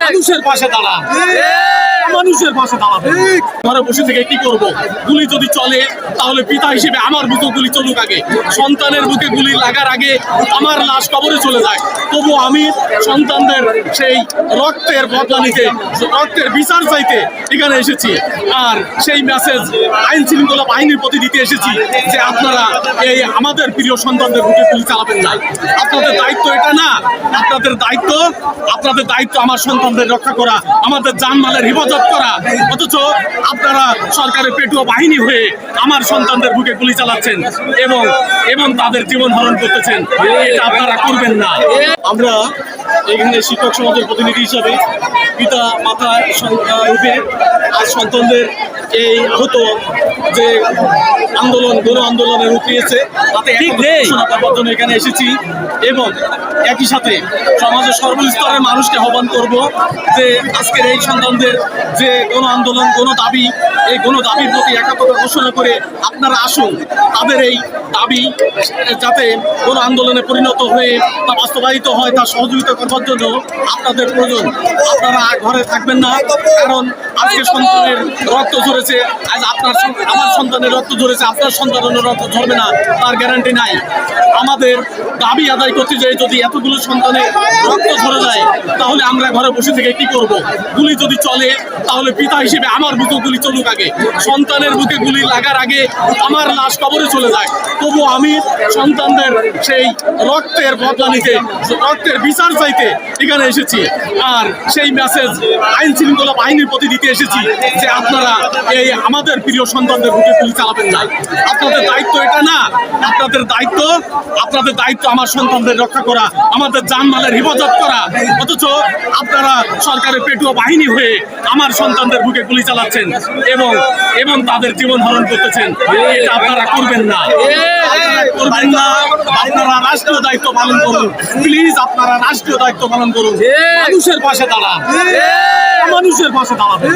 মানুষের পাশে দাঁড়ান, মানুষের পাশে দাঁড়াবেন। ঘরে বসে থেকে কি করব? গুলি যদি চলে তাহলে পিতা হিসেবে আমার বুকে গুলি চলুক আগে, সন্তানের বুকে গুলি লাগার আগে আমার লাশ কবরে চলে যায়, তবু আমি সন্তানদের সেই রক্তের বদলা নিতে, রক্তের বিচার চাইতে এখানে এসেছি। আর সেই মেসেজ আইন শৃঙ্খলা বাহিনীর প্রতি দিতে এসেছি যে আপনারা এই আমাদের প্রিয় সন্তানদের বুকে গুলি চালাবেন না। আপনাদের দায়িত্ব এটা না, আপনাদের দায়িত্ব আমার সন্তানদের রক্ষা করা, আমাদের জানমালের হেফাজত করা। অথচ আপনারা সরকারের পেটুয়া বাহিনী হয়ে আমার সন্তানদের বুকে গুলি চালাচ্ছেন এবং তাদের জীবন হরণ করতেছেন। এটা আপনারা করবেন না। আমরা এখানে শিক্ষক সমাজের প্রতিনিধি হিসাবে পিতা মাতা রূপে আজ সন্তানদের এই আহত যে আন্দোলন, গণ আন্দোলনের রূপ নিয়েছে তাতে ঘোষণা করবার জন্য এখানে এসেছি এবং একই সাথে সমাজের সর্বস্তরের মানুষকে আহ্বান করব যে আজকের এই সন্তানদের যে গণ আন্দোলন, গণ দাবি, এই গণ দাবির প্রতি একাত্মতা ঘোষণা করে আপনারা আসুন। তাদের এই দাবি যাতে গণ আন্দোলনে পরিণত হয়ে তা বাস্তবায়িত হয় তার সহযোগিতা করবার জন্য আপনাদের প্রয়োজন। আপনারা ঘরে থাকবেন না, কারণ আজকে সন্তানের রক্ত ঝরেছে, আজ আমার সন্তানের রক্ত ঝরেছে, আপনার সন্তানের রক্ত ঝরবে না তার গ্যারান্টি নাই। আমাদের দাবি আদায় করতে যাই যদি এতগুলো সন্তানের রক্ত ঝরে যায় তাহলে আমরা ঘরে বসে থেকে কি করব? গুলি যদি চলে তাহলে পিতা হিসেবে আমার বুকে গুলি চলুক আগে, সন্তানের বুকে গুলি লাগার আগে আমার লাশ কবরে চলে যায়, তবু আমি সন্তানদের সেই রক্তের বদলা নিতে, রক্তের বিচার চাইতে এখানে এসেছি। আর সেই মেসেজ আইন শৃঙ্খলা বাহিনীর প্রতি দিতে এসেছি যে আপনারা এই আমাদের প্রিয় সন্তানদের বুকে গুলি চালাবেন না। আপনাদের দায়িত্ব এটা না, আপনাদের দায়িত্ব আমার সন্তানদের রক্ষা করা, আমাদের জানমালের হেফাজত করা। অথচ আপনারা সরকারের পেটুয়া বাহিনী হয়ে আমার সন্তানদের বুকে গুলি চালাচ্ছেন এবং তাদের জীবন হরণ করতেছেন। এটা আপনারা করবেন না। আপনারা রাষ্ট্রীয় দায়িত্ব পালন করুন, প্লিজ আপনারা রাষ্ট্রীয় দায়িত্ব পালন করুন। মানুষের পাশে দাঁড়ান, মানুষের পাশে দাঁড়াবেন।